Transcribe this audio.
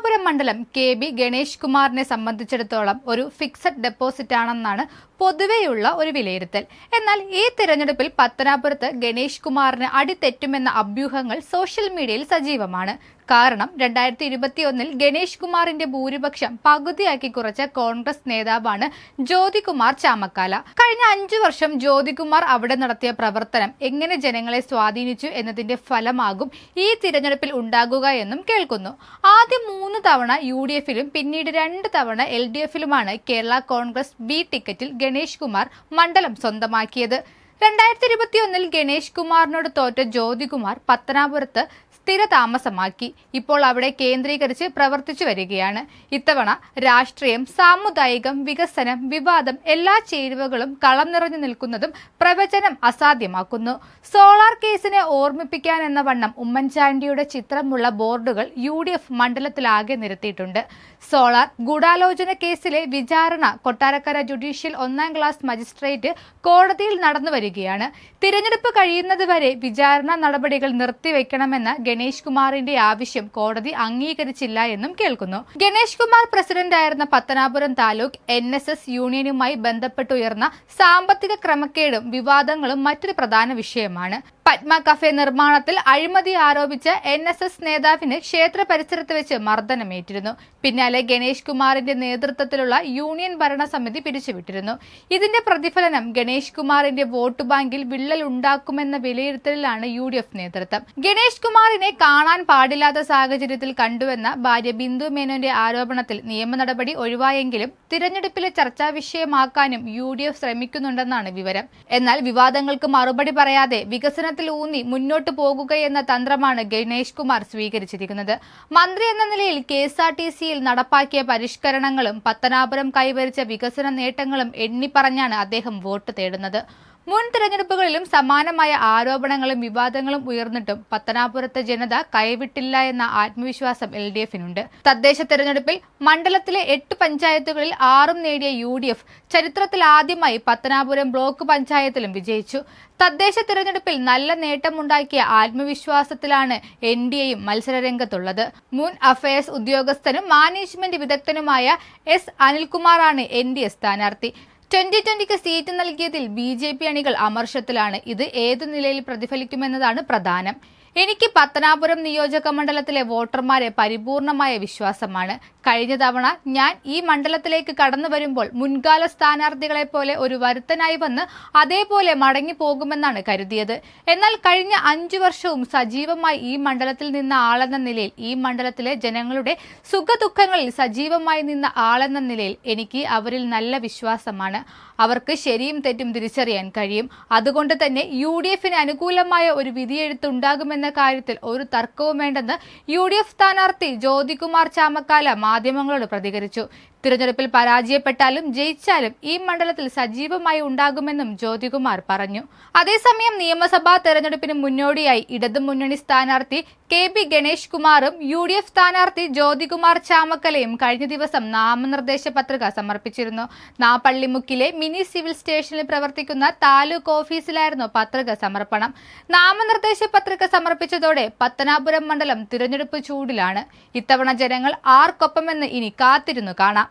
പത്തനാപുരം മണ്ഡലം കെ.ബി. ഗണേഷ് കുമാറിനെ സംബന്ധിച്ചിടത്തോളം ഒരു ഫിക്സഡ് ഡെപ്പോസിറ്റ് ആണെന്നാണ് പൊതുവെയുള്ള ഒരു വിലയിരുത്തൽ. എന്നാൽ ഈ തിരഞ്ഞെടുപ്പിൽ പത്തനാപുരത്ത് ഗണേഷ് കുമാറിന് അടിതെറ്റുമെന്ന അഭ്യൂഹങ്ങൾ സോഷ്യൽ മീഡിയയിൽ സജീവമാണ്. കാരണം 2021 ഗണേഷ് കുമാറിന്റെ ഭൂരിപക്ഷം പകുതിയാക്കി കുറച്ച കോൺഗ്രസ് നേതാവാണ് ജ്യോതികുമാർ ചാമക്കാല. കഴിഞ്ഞ 5 വർഷം ജ്യോതികുമാർ അവിടെ നടത്തിയ പ്രവർത്തനം എങ്ങനെ ജനങ്ങളെ സ്വാധീനിച്ചു എന്നതിന്റെ ഫലമാകും ഈ തിരഞ്ഞെടുപ്പിൽ ഉണ്ടാകുക എന്നും കേൾക്കുന്നു. ആദ്യം 3 തവണ UDFിലും പിന്നീട് 2 തവണ LDFിലുമാണ് കേരള കോൺഗ്രസ് ബി ടിക്കറ്റിൽ ഗണേഷ് കുമാർ മണ്ഡലം സ്വന്തമാക്കിയത്. 2021 ഗണേഷ് കുമാറിനോട് തോറ്റ ജ്യോതികുമാർ പത്തനാപുരത്ത് സ്ഥിര താമസമാക്കി. ഇപ്പോൾ അവിടെ കേന്ദ്രീകരിച്ച് പ്രവർത്തിച്ചു വരികയാണ്. ഇത്തവണ രാഷ്ട്രീയം, സാമുദായികം, വികസനം, വിവാദം എല്ലാ ചേരുവകളും കളം നിറഞ്ഞു നിൽക്കുന്നതും പ്രവചനം അസാധ്യമാക്കുന്നു. സോളാർ കേസിനെ ഓർമ്മിപ്പിക്കാൻ എന്ന വണ്ണം ഉമ്മൻചാണ്ടിയുടെ ചിത്രമുള്ള ബോർഡുകൾ UDF മണ്ഡലത്തിലാകെ നിരത്തിയിട്ടുണ്ട്. സോളാർ ഗൂഢാലോചന കേസിലെ വിചാരണ കൊട്ടാരക്കര ജുഡീഷ്യൽ 1ാം ക്ലാസ് മജിസ്ട്രേറ്റ് കോടതിയിൽ നടന്നു വരികയാണ്. തിരഞ്ഞെടുപ്പ് കഴിയുന്നതുവരെ വിചാരണ നടപടികൾ നിർത്തിവെക്കണമെന്ന ഗണേഷ് കുമാറിന്റെ ആവശ്യം കോടതി അംഗീകരിച്ചില്ല എന്നും കേൾക്കുന്നു. ഗണേഷ് കുമാർ പ്രസിഡന്റായിരുന്ന പത്തനാപുരം താലൂക്ക് NSS യൂണിയനുമായി ബന്ധപ്പെട്ടുയർന്ന സാമ്പത്തിക ക്രമക്കേടും വിവാദങ്ങളും മറ്റൊരു പ്രധാന വിഷയമാണ്. പത്മ കഫേ നിർമ്മാണത്തിൽ അഴിമതി ആരോപിച്ച NSS നേതാവിന് ക്ഷേത്ര പരിസരത്ത് വെച്ച് മർദ്ദനമേറ്റിരുന്നു. പിന്നാലെ ഗണേഷ് കുമാറിന്റെ നേതൃത്വത്തിലുള്ള യൂണിയൻ ഭരണസമിതി പിരിച്ചുവിട്ടിരുന്നു. ഇതിന്റെ പ്രതിഫലനം ഗണേഷ് കുമാറിന്റെ വോട്ട് ബാങ്കിൽ വിള്ളൽ ഉണ്ടാക്കുമെന്ന വിലയിരുത്തലിലാണ് UDF നേതൃത്വം. ഗണേഷ് കുമാറിനെ കാണാൻ പാടില്ലാത്ത സാഹചര്യത്തിൽ കണ്ടുവെന്ന ഭാര്യ ബിന്ദു മേനോന്റെ ആരോപണത്തിൽ നിയമ നടപടി ഒഴിവായെങ്കിലും തിരഞ്ഞെടുപ്പിലെ ചർച്ചാ വിഷയമാക്കാനും UDF ശ്രമിക്കുന്നുണ്ടെന്നാണ് വിവരം. എന്നാൽ വിവാദങ്ങൾക്ക് മറുപടി പറയാതെ വികസനത്തിൽ ഊന്നി മുന്നോട്ടു പോകുകയെന്ന തന്ത്രമാണ് ഗണേഷ് കുമാർ സ്വീകരിച്ചിരിക്കുന്നത്. മന്ത്രി എന്ന നിലയിൽ KSRTCയിൽ നടപ്പാക്കിയ പരിഷ്കരണങ്ങളും പത്തനാപുരം കൈവരിച്ച വികസന നേട്ടങ്ങളും എണ്ണിപ്പറഞ്ഞാണ് അദ്ദേഹം വോട്ട് തേടുന്നത്. മുൻ തിരഞ്ഞെടുപ്പുകളിലും സമാനമായ ആരോപണങ്ങളും വിവാദങ്ങളും ഉയർന്നിട്ടും പത്തനാപുരത്തെ ജനത കൈവിട്ടില്ല എന്ന ആത്മവിശ്വാസം LDFിനുണ്ട്. തദ്ദേശ തെരഞ്ഞെടുപ്പിൽ മണ്ഡലത്തിലെ 8 പഞ്ചായത്തുകളിൽ 6 നേടിയ UDF ചരിത്രത്തിൽ ആദ്യമായി പത്തനാപുരം ബ്ലോക്ക് പഞ്ചായത്തിലും വിജയിച്ചു. തദ്ദേശ തിരഞ്ഞെടുപ്പിൽ നല്ല നേട്ടമുണ്ടാക്കിയ ആത്മവിശ്വാസത്തിലാണ് NDAയും മത്സരരംഗത്തുള്ളത്. മുൻ അഫയേഴ്സ് ഉദ്യോഗസ്ഥനും മാനേജ്മെന്റ് വിദഗ്ധനുമായ S. അനിൽകുമാറാണ് NDA സ്ഥാനാർത്ഥി. 2020 സീറ്റ് നൽകിയതിൽ BJP അണികൾ അമർഷത്തിലാണ്. ഇത് ഏതു നിലയിൽ പ്രതിഫലിക്കുമെന്നതാണ് പ്രധാനം. എനിക്ക് പത്തനാപുരം നിയോജക മണ്ഡലത്തിലെ വോട്ടർമാരെ പരിപൂർണമായ വിശ്വാസമാണ്. കഴിഞ്ഞ തവണ ഞാൻ ഈ മണ്ഡലത്തിലേക്ക് കടന്നു വരുമ്പോൾ മുൻകാല സ്ഥാനാർത്ഥികളെ പോലെ ഒരു വരുത്തനായി വന്ന് അതേപോലെ മടങ്ങി പോകുമെന്നാണ് കരുതിയത്. എന്നാൽ കഴിഞ്ഞ 5 വർഷവും സജീവമായി ഈ മണ്ഡലത്തിൽ നിന്ന ആളെന്ന നിലയിൽ, ഈ മണ്ഡലത്തിലെ ജനങ്ങളുടെ സുഖദുഃഖങ്ങളിൽ സജീവമായി നിന്ന ആളെന്ന നിലയിൽ എനിക്ക് അവരിൽ നല്ല വിശ്വാസമാണ്. അവർക്ക് ശരിയും തെറ്റും തിരിച്ചറിയാൻ കഴിയും. അതുകൊണ്ട് തന്നെ UDFിന് അനുകൂലമായ ഒരു വിധിയെഴുത്തുണ്ടാകുമെന്ന കാര്യത്തിൽ ഒരു തർക്കവും വേണ്ടെന്ന് UDF സ്ഥാനാർത്ഥി ജ്യോതികുമാർ ചാമക്കാല മാധ്യമങ്ങളോട് പ്രതികരിച്ചു. തിരഞ്ഞെടുപ്പിൽ പരാജയപ്പെട്ടാലും ജയിച്ചാലും ഈ മണ്ഡലത്തിൽ സജീവമായി ഉണ്ടാകുമെന്നും ജ്യോതികുമാർ പറഞ്ഞു. അതേസമയം നിയമസഭാ തെരഞ്ഞെടുപ്പിന് മുന്നോടിയായി ഇടതുമുന്നണി സ്ഥാനാർത്ഥി കെ.ബി. ഗണേഷ് കുമാറും UDF സ്ഥാനാർത്ഥി ജ്യോതികുമാർ ചാമക്കലയും കഴിഞ്ഞ ദിവസം നാമനിർദ്ദേശ പത്രിക സമർപ്പിച്ചിരുന്നു. നാപ്പള്ളിമുക്കിലെ മിനി സിവിൽ സ്റ്റേഷനിൽ പ്രവർത്തിക്കുന്ന താലൂക്ക് ഓഫീസിലായിരുന്നു പത്രിക സമർപ്പണം. നാമനിർദ്ദേശ പത്രിക സമർപ്പിച്ചതോടെ പത്തനാപുരം മണ്ഡലം തിരഞ്ഞെടുപ്പ് ചൂടിലാണ്. ഇത്തവണ ജനങ്ങൾ ആർക്കൊപ്പമെന്ന് ഇനി കാത്തിരുന്നു കാണാം.